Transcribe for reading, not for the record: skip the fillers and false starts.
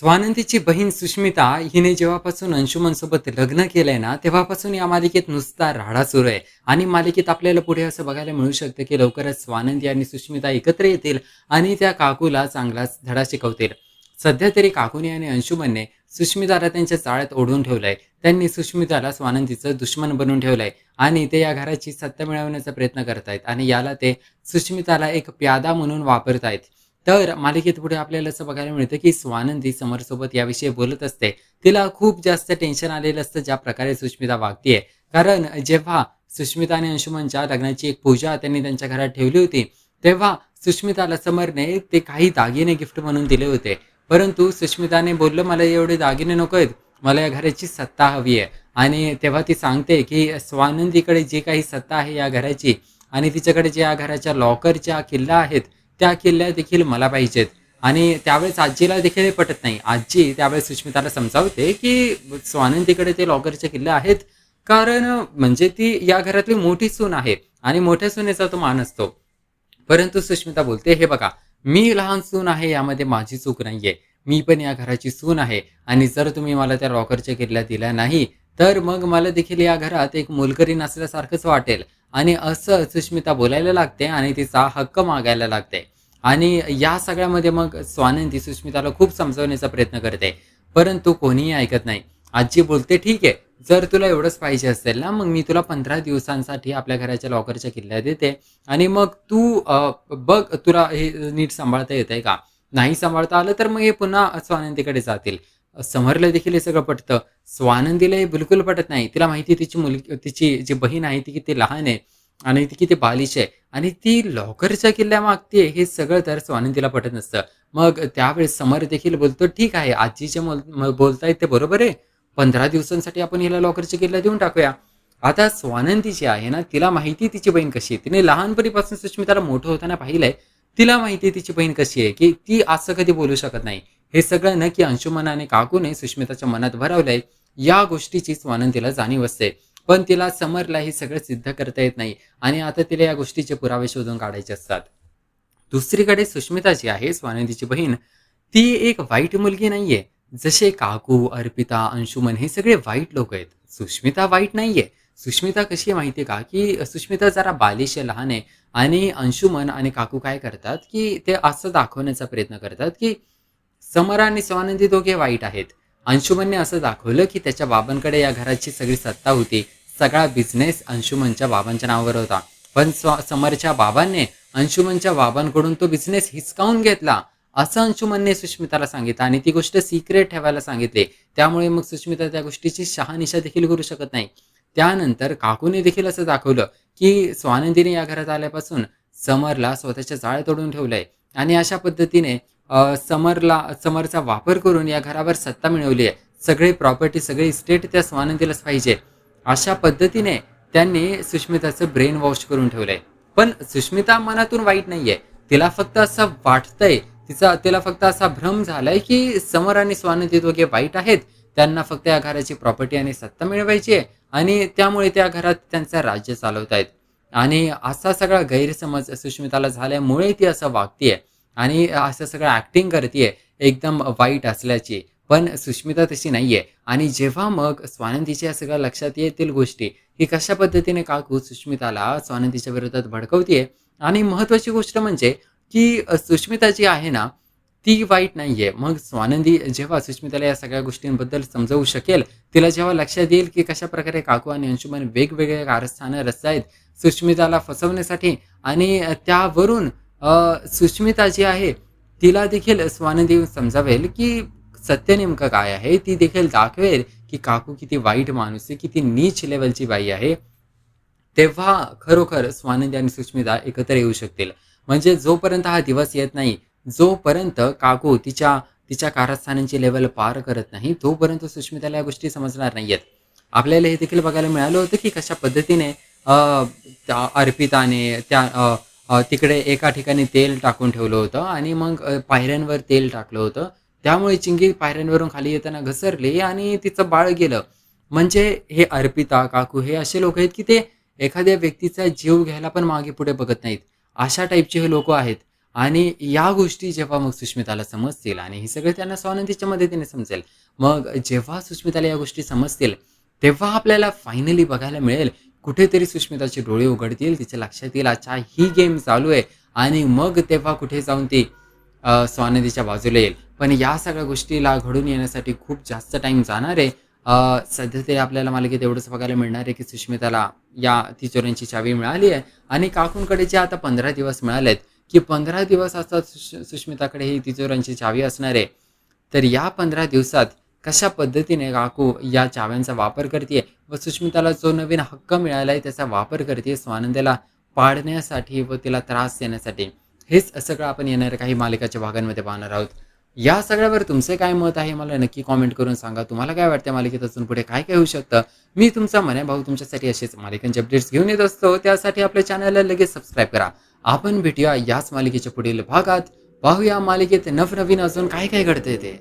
स्वानंदीची बहीण सुष्मिता हिने जेव्हापासून अंशुमनसोबत लग्न केलंय ना, तेव्हापासून या मालिकेत नुसता राडा सुरू आहे. आणि मालिकेत आपल्याला पुढे असं बघायला मिळू शकतं, की लवकरच स्वानंदी आणि सुष्मिता एकत्र येतील आणि त्या काकूला चांगलाच धडा शिकवतील. सध्या तरी काकूने आणि अंशुमनने सुष्मिताला त्यांच्या जाळ्यात ओढून ठेवलंय. त्यांनी सुष्मिताला स्वानंदीचं दुश्मन बनवून ठेवलंय आणि ते या घराची सत्ता मिळवण्याचा प्रयत्न करतायत आणि याला ते सुष्मिताला एक प्यादा म्हणून वापरतायत. तर मालिकेत पुढे आपल्याला असं बघायला मिळतं, की स्वानंदी समरसोबत याविषयी बोलत असते. तिला खूप जास्त टेन्शन आलेलं असतं ज्या प्रकारे सुष्मिता वागतीये. कारण जेव्हा सुष्मिता आणि अंशुमनच्या लग्नाची एक पूजा त्यांनी त्यांच्या घरात ठेवली होती, तेव्हा सुष्मिताला समरने ते काही दागिने गिफ्ट म्हणून दिले होते. परंतु सुष्मिताने बोललं, "मला एवढे दागिने नको आहेत. मला या घराची सत्ता हवी आहे." आणि तेव्हा ती सांगते, की स्वानंदीकडे जी काही सत्ता आहे या घराची आणि तिच्याकडे जे या घराच्या लॉकरच्या किल्ल्या आहेत, त्या किल्ल्या देखील मला पाहिजेत. आणि त्यावेळेस आजीला देखील हे पटत नाही. आजी त्यावेळेस सुष्मिताला समजावते, की स्वानंदीकडे ते लॉकरचे किल्ले आहेत, कारण म्हणजे ती या घरातली मोठी सून आहे आणि मोठ्या सुनेचा तो मान असतो. परंतु सुष्मिता बोलते, "हे बघा, मी लहान सून आहे, यामध्ये माझी चूक नाहीये. मी पण या घराची सून आहे आणि जर तुम्ही मला त्या लॉकरच्या किल्ल्या दिल्या नाही, तर मग मला देखील या घरात एक मोलकरी नसल्यासारखंच वाटेल." आणि असं सुष्मिता बोलायला लागते आणि तिचा हक्क मागायला लागते. आणि या सगळ्यामध्ये मग स्वानंदी सुष्मिताला खूप समजवण्याचा प्रयत्न करते. परंतु कोणीही ऐकत नाही. आजी बोलते, "ठीक आहे, जर तुला एवढंच पाहिजे असेल ना, मग मी तुला 15 दिवसांसाठी आपल्या घराच्या लॉकरच्या किल्ल्या देते आणि मग तू बघ तुला हे नीट सांभाळता येतंय का? नाही सांभाळता आलं तर मग हे पुन्हा स्वानंदीकडे जातील." समरला देखील हे सगळं पटतं. स्वानंदीला हे बिलकुल पटत नाही. तिला माहिती आहे तिची मुलगी तिची जी बहीण आहे ती किती लहान आहे आणि ती किती बालिश आहे आणि ती लॉकरच्या किल्ल्या मागते हे सगळं तर स्वानंदीला पटत नसतं. मग त्यावेळेस समर देखील बोलतो, "ठीक आहे, आजी जे बोलतायत ते बरोबर आहे. 15 दिवसांसाठी आपण हिला लॉकरच्या किल्ल्या देऊन टाकूया." आता स्वानंदी जी आहे ना, तिला माहिती आहे तिची बहीण कशी आहे. तिने लहानपणीपासून सुष्मिताला मोठं होताना पाहिलंय. तिला माहिती आहे तिची बहीण कशी आहे, की ती असं कधी बोलू शकत नाही. हे सगळं ना, की अंशुमन आणि काकूने सुष्मिताच्या मनात भरवलंय, या गोष्टीची स्वानंदीला जाणीव असते. पण तिला समरला हे सगळं सिद्ध करता येत नाही आणि आता तिला या गोष्टीचे पुरावे शोधून काढायचे असतात. दुसरीकडे सुष्मिता जी आहे, स्वानंदीची बहीण, ती एक वाईट मुलगी नाहीये. जसे काकू, अर्पिता, अंशुमन हे सगळे वाईट लोक आहेत. सुष्मिता वाईट नाहीये. सुष्मिता कशी आहे माहिती आहे का, की सुष्मिता जरा बालिश आहे, लहान आहे आणि अंशुमन आणि काकू काय करतात, की ते असं दाखवण्याचा प्रयत्न करतात, की समर आणि स्वानंदी दोघे वाईट आहेत. अंशुमनने असं दाखवलं, की त्याच्या बाबांकडे या घराची सगळी सत्ता होती. सगळा बिझनेस अंशुमनच्या बाबांच्या नावावर होता. पण समरच्या बाबांनी अंशुमनच्या बाबांकडून तो बिझनेस हिसकावून घेतला. असं अंशुमनने सुष्मिताला सांगितलं आणि ती गोष्ट सिक्रेट ठेवायला सांगितली. त्यामुळे मग सुष्मिता त्या गोष्टीची शहानिशा देखील करू शकत नाही. त्यानंतर काकूने देखील असं दाखवलं, की स्वानंदीने या घरात आल्यापासून समरला स्वतःच्या जाळ्यात ओढून ठेवलंय आणि अशा पद्धतीने समरचा वापर करून या घरावर सत्ता मिळवली आहे. सगळे प्रॉपर्टी, सगळे इस्टेट त्या स्वानंदीलाच पाहिजे. अशा पद्धतीने त्यांनी सुष्मिताचं ब्रेन वॉश करून ठेवलंय. पण सुष्मिता मनातून वाईट नाहीये. तिला फक्त असं वाटतंय, तिला फक्त असा भ्रम झालाय, की समर आणि स्वानंदी दोघे वाईट आहेत. त्यांना फक्त या घराची प्रॉपर्टी आणि सत्ता मिळवायची आहे आणि त्यामुळे त्या घरात त्यांचं राज्य चालवतायत. आणि असा सगळा गैरसमज सुष्मिताला झाल्यामुळे ती असं वागतीये आणि असं सगळं ॲक्टिंग करतीये एकदम वाईट असल्याची. पण सुष्मिता तशी नाहीये. आणि जेव्हा मग स्वानंदीच्या या सगळ्या लक्षात येतील गोष्टी, की कशा पद्धतीने काकू सुष्मिताला स्वानंदीच्या विरोधात भडकवतीये आणि महत्त्वाची गोष्ट म्हणजे, की सुष्मिता जी आहे ना, ती वाईट नाहीये. मग स्वानंदी जेव्हा सुष्मिताला या सगळ्या गोष्टींबद्दल समजावू शकेल, तिला जेव्हा लक्षात येईल, की कशाप्रकारे काकू आणि अंशुमन वेगवेगळे कारस्थानं रचतायत सुष्मिताला फसवण्यासाठी आणि त्यावरून सुष्मिता जी आहे, तिला देखील स्वानंदी समजावेल, की सत्य नेमकं काय आहे. ती देखील दाखवेल, की काकू किती वाईट माणूस आहे, किती नीच लेव्हलची बाई आहे. तेव्हा खरोखर स्वानंदी आणि सुष्मिता एकत्र येऊ शकतील. म्हणजे जोपर्यंत हा दिवस येत नाही, जोपर्यंत काकू तिच्या तिच्या कारस्थानांची लेव्हल पार करत नाही, तोपर्यंत सुष्मिताला या गोष्टी समजणार नाहीयेत. आपल्याला हे देखील बघायला मिळालं होतं, की कशा पद्धतीने त्या अर्पिताने तिकडे एका ठिकाणी तेल टाकून ठेवलं होतं आणि मग पायऱ्यांवर तेल टाकलं होतं. त्यामुळे चिंगी पायऱ्यांवरून खाली येताना घसरली आणि तिचं बाळ गेलं. म्हणजे हे अर्पिता, काकू हे असे लोक आहेत, की ते एखाद्या व्यक्तीचा जीव घ्यायला पण मागे-पुढे बघत नाहीत. अशा टाईपचे हे लोकं आहेत. आणि या गोष्टी जेव्हा मग सुष्मिताला समजतील आणि हे सगळं त्यांना स्वानंदीच्या मदतीने समजेल. मग जेव्हा सुष्मिताला या गोष्टी समजतील, तेव्हा आपल्याला फायनली बघायला मिळेल, कुठेतरी सुष्मिताचे डोळे उघडतील, तिच्या लक्षात येईल अच्छा ही गेम चालू आहे आणि मग तेव्हा कुठे जाऊन ती स्वानंदीच्या बाजूला येईल. पण या सगळ्या गोष्टीला घडून येण्यासाठी खूप जास्त टाईम जाणार आहे. सध्या तरी आपल्याला मालिकेत एवढंच बघायला मिळणार आहे, की सुष्मिताला या तिजोऱ्यांची चावी मिळाली आहे आणि काकूंकडे जे आता 15 दिवस मिळालेत, की 15 दिवस असतात सुष्मिताकडे ही तिजोऱ्यांची चावी असणार आहे. तर या 15 दिवसात कशा पद्धतीने काकू या चाव्यांचा वापर करते व सुष्मिताला जो नवीन हक्क मिळाला आहे त्याचा वापर करते स्वानंदीला पाडण्यासाठी व तिला त्रास देण्यासाठी. हेच सगळं आपण येणाऱ्या काही मालिकाच्या भागांमध्ये पाहणार आहोत. या सगळ्यावर तुमचे काय मत आहे मला नक्की कॉमेंट करून सांगा. तुम्हाला काय वाटतं मालिकेत अजून पुढे काय काय होऊ शकतं? मी तुमचा मन्या भाऊ तुमच्यासाठी असेच मालिकांचे अपडेट्स घेऊन येत असतो. त्यासाठी आपल्या चॅनलला लगेच सबस्क्राईब करा. आपण भेटूया याच मालिकेच्या पुढील भागात. पाहूया मालिकेत नवनवीन अजून काय काय घडतंय ते.